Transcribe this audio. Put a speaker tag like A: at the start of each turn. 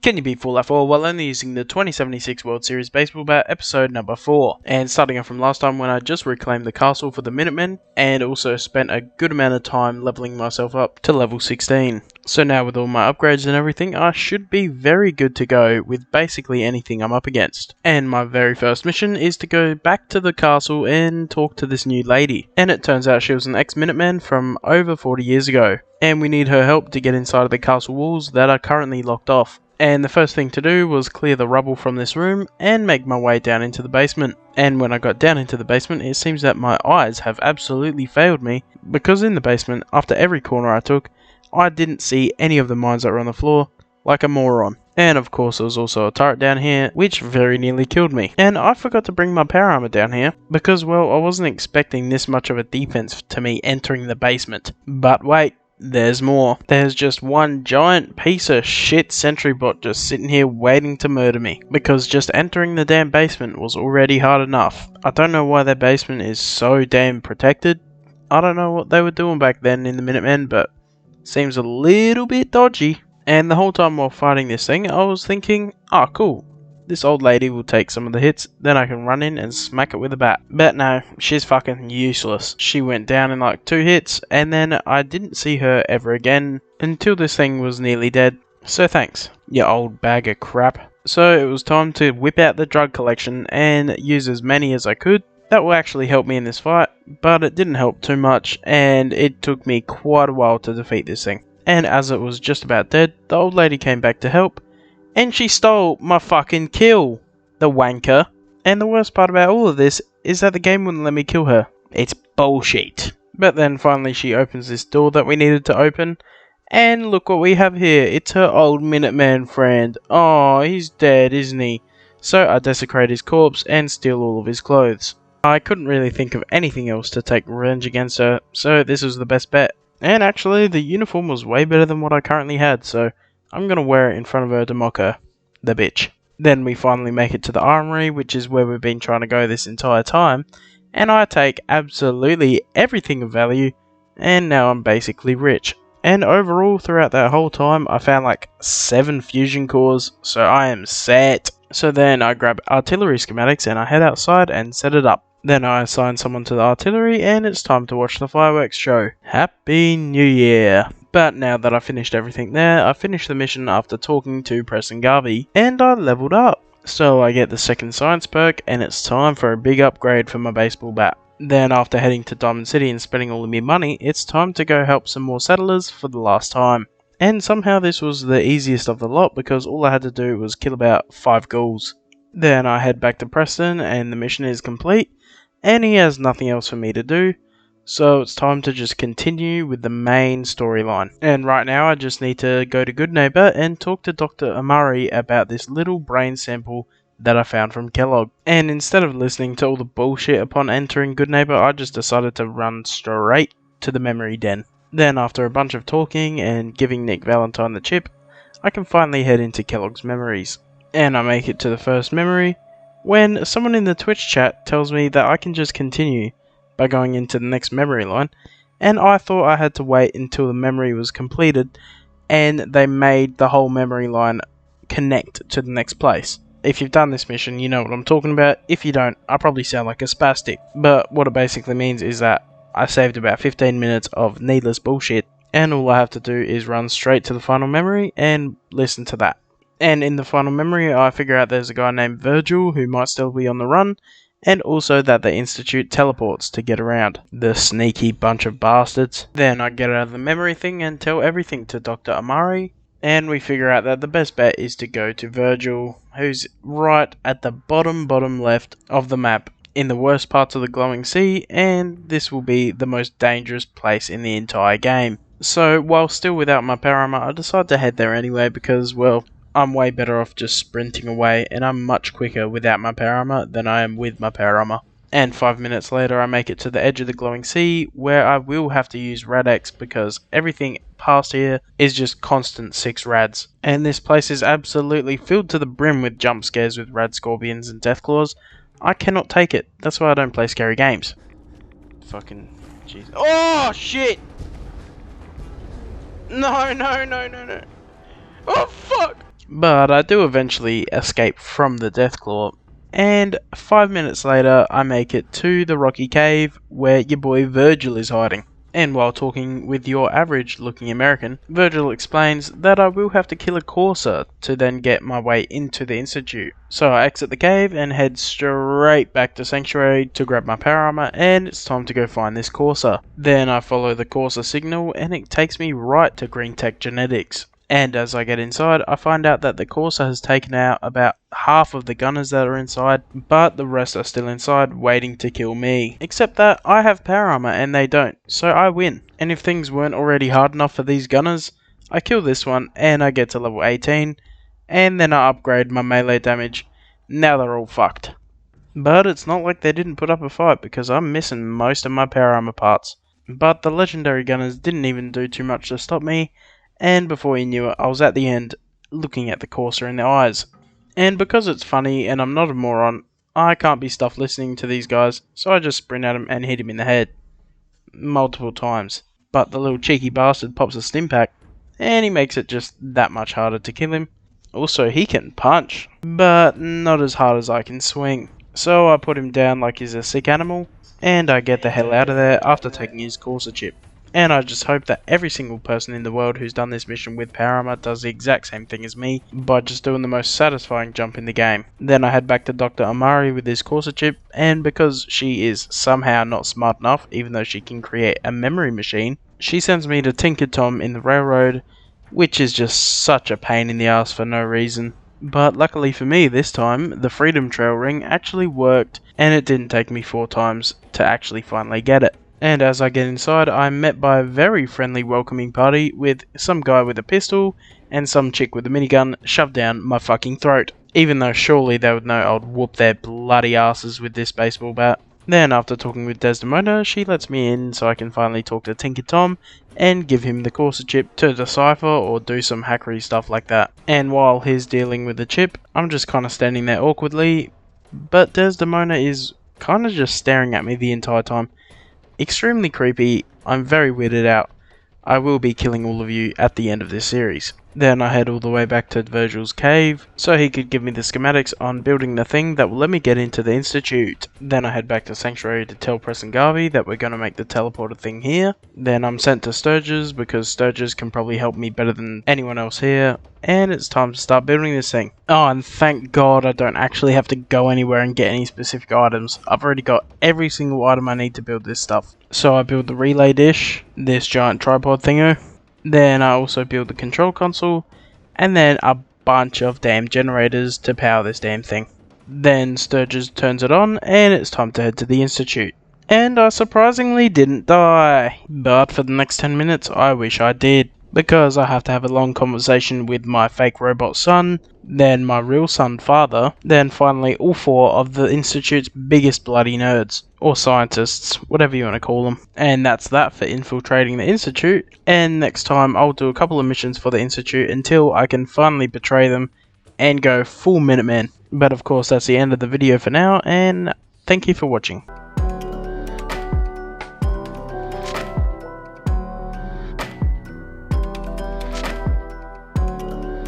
A: Can you beat Fallout 4 while only using the 2076 World Series Baseball Bat, episode number 4? And starting off from last time when I just reclaimed the castle for the Minutemen, and also spent a good amount of time leveling myself up to level 16. So now with all my upgrades and everything, I should be very good to go with basically anything I'm up against. And my very first mission is to go back to the castle and talk to this new lady. And it turns out she was an ex-Minuteman from over 40 years ago. And we need her help to get inside of the castle walls that are currently locked off. And the first thing to do was clear the rubble from this room and make my way down into the basement. And when I got down into the basement, it seems that my eyes have absolutely failed me, because in the basement, after every corner I took, I didn't see any of the mines that were on the floor, like a moron. And of course there was also a turret down here, which very nearly killed me. And I forgot to bring my power armor down here, because well, I wasn't expecting this much of a defense to me entering the basement. But wait. There's more. There's just one giant piece of shit sentry bot just sitting here waiting to murder me. Because just entering the damn basement was already hard enough. I don't know why their basement is so damn protected. I don't know what they were doing back then in the Minutemen, but seems a little bit dodgy. And the whole time while fighting this thing, I was thinking, oh cool. This old lady will take some of the hits, then I can run in and smack it with a bat. But no, she's fucking useless. She went down in like 2 hits, and then I didn't see her ever again until this thing was nearly dead. So thanks, you old bag of crap. So it was time to whip out the drug collection and use as many as I could. That will actually help me in this fight, but it didn't help too much, and it took me quite a while to defeat this thing. And as it was just about dead, the old lady came back to help. And she stole my fucking kill, the wanker. And the worst part about all of this is that the game wouldn't let me kill her. It's bullshit. But then finally she opens this door that we needed to open. And look what we have here. It's her old Minuteman friend. Oh, he's dead, isn't he? So I desecrate his corpse and steal all of his clothes. I couldn't really think of anything else to take revenge against her, so this was the best bet. And actually, the uniform was way better than what I currently had, so I'm gonna wear it in front of her to mock her, the bitch. Then we finally make it to the armory, which is where we've been trying to go this entire time, and I take absolutely everything of value, and now I'm basically rich. And overall, throughout that whole time, I found like 7 fusion cores, so I am set. So then I grab artillery schematics and I head outside and set it up. Then I assign someone to the artillery, and it's time to watch the fireworks show. Happy New Year! But now that I finished everything there, I finished the mission after talking to Preston Garvey, and I leveled up. So I get the second science perk, and it's time for a big upgrade for my baseball bat. Then after heading to Diamond City and spending all of my money, it's time to go help some more settlers for the last time. And somehow this was the easiest of the lot, because all I had to do was kill about 5 ghouls. Then I head back to Preston, and the mission is complete, and he has nothing else for me to do. So it's time to just continue with the main storyline. And right now I just need to go to Goodneighbor and talk to Dr. Amari about this little brain sample that I found from Kellogg. And instead of listening to all the bullshit upon entering Goodneighbor, I just decided to run straight to the memory den. Then after a bunch of talking and giving Nick Valentine the chip, I can finally head into Kellogg's memories. And I make it to the first memory when someone in the Twitch chat tells me that I can just continue by going into the next memory line, and I thought I had to wait until the memory was completed and they made the whole memory line connect to the next place. If you've done this mission, you know what I'm talking about. If you don't, I probably sound like a spastic, but what it basically means is that I saved about 15 minutes of needless bullshit, and all I have to do is run straight to the final memory and listen to that. And in the final memory, I figure out there's a guy named Virgil who might still be on the run, and also that the Institute teleports to get around. The sneaky bunch of bastards. Then I get out of the memory thing and tell everything to Dr. Amari, and we figure out that the best bet is to go to Virgil, who's right at the bottom left of the map, in the worst parts of the glowing sea, and this will be the most dangerous place in the entire game. So while still without my power armor, I decide to head there anyway because, well, I'm way better off just sprinting away, and I'm much quicker without my power armor than I am with my power armor. And 5 minutes later I make it to the edge of the glowing sea, where I will have to use Rad-X because everything past here is just constant 6 rads. And this place is absolutely filled to the brim with jump scares with rad scorpions and deathclaws. I cannot take it. That's why I don't play scary games. Fucking Jesus. Oh shit! No. Oh fuck! But I do eventually escape from the Deathclaw, and 5 minutes later I make it to the Rocky Cave where your boy Virgil is hiding. And while talking with your average looking American, Virgil explains that I will have to kill a Corsair to then get my way into the Institute. So I exit the cave and head straight back to Sanctuary to grab my power armor, and it's time to go find this Corsair. Then I follow the Corsair signal and it takes me right to Green Tech Genetics. And as I get inside, I find out that the Corsair has taken out about half of the gunners that are inside, but the rest are still inside waiting to kill me. Except that I have power armor and they don't, so I win. And if things weren't already hard enough for these gunners, I kill this one and I get to level 18, and then I upgrade my melee damage. Now they're all fucked. But it's not like they didn't put up a fight, because I'm missing most of my power armor parts. But the legendary gunners didn't even do too much to stop me, and before you knew it, I was at the end, looking at the Corsair in the eyes. And because it's funny and I'm not a moron, I can't be stuffed listening to these guys, so I just sprint at him and hit him in the head. Multiple times. But the little cheeky bastard pops a stim pack, and he makes it just that much harder to kill him. Also, he can punch, but not as hard as I can swing. So I put him down like he's a sick animal, and I get the hell out of there after taking his Corsair chip. And I just hope that every single person in the world who's done this mission with power armor does the exact same thing as me, by just doing the most satisfying jump in the game. Then I head back to Dr. Amari with his Corsair chip, and because she is somehow not smart enough, even though she can create a memory machine, she sends me to Tinker Tom in the railroad, which is just such a pain in the ass for no reason. But luckily for me this time, the Freedom Trail ring actually worked, and it didn't take me 4 times to actually finally get it. And as I get inside, I'm met by a very friendly welcoming party with some guy with a pistol and some chick with a minigun shoved down my fucking throat. Even though surely they would know I would whoop their bloody asses with this baseball bat. Then after talking with Desdemona, she lets me in so I can finally talk to Tinker Tom and give him the Corsair chip to decipher or do some hackery stuff like that. And while he's dealing with the chip, I'm just kind of standing there awkwardly, but Desdemona is kind of just staring at me the entire time. Extremely creepy. I'm very weirded out. I will be killing all of you at the end of this series. Then I head all the way back to Virgil's cave, so he could give me the schematics on building the thing that will let me get into the Institute. Then I head back to Sanctuary to tell Press and Garvey that we're going to make the teleporter thing here. Then I'm sent to Sturgis, because Sturgis can probably help me better than anyone else here. And it's time to start building this thing. Oh, and thank God I don't actually have to go anywhere and get any specific items. I've already got every single item I need to build this stuff. So I build the relay dish, this giant tripod thingo. Then I also build the control console, and then a bunch of damn generators to power this damn thing. Then Sturgis turns it on, and it's time to head to the Institute. And I surprisingly didn't die. But for the next 10 minutes, I wish I did. Because I have to have a long conversation with my fake robot son, then my real son father, then finally all 4 of the Institute's biggest bloody nerds. Or scientists, whatever you want to call them. And that's that for infiltrating the Institute. And next time I'll do a couple of missions for the Institute until I can finally betray them and go full Minuteman. But of course that's the end of the video for now, and thank you for watching.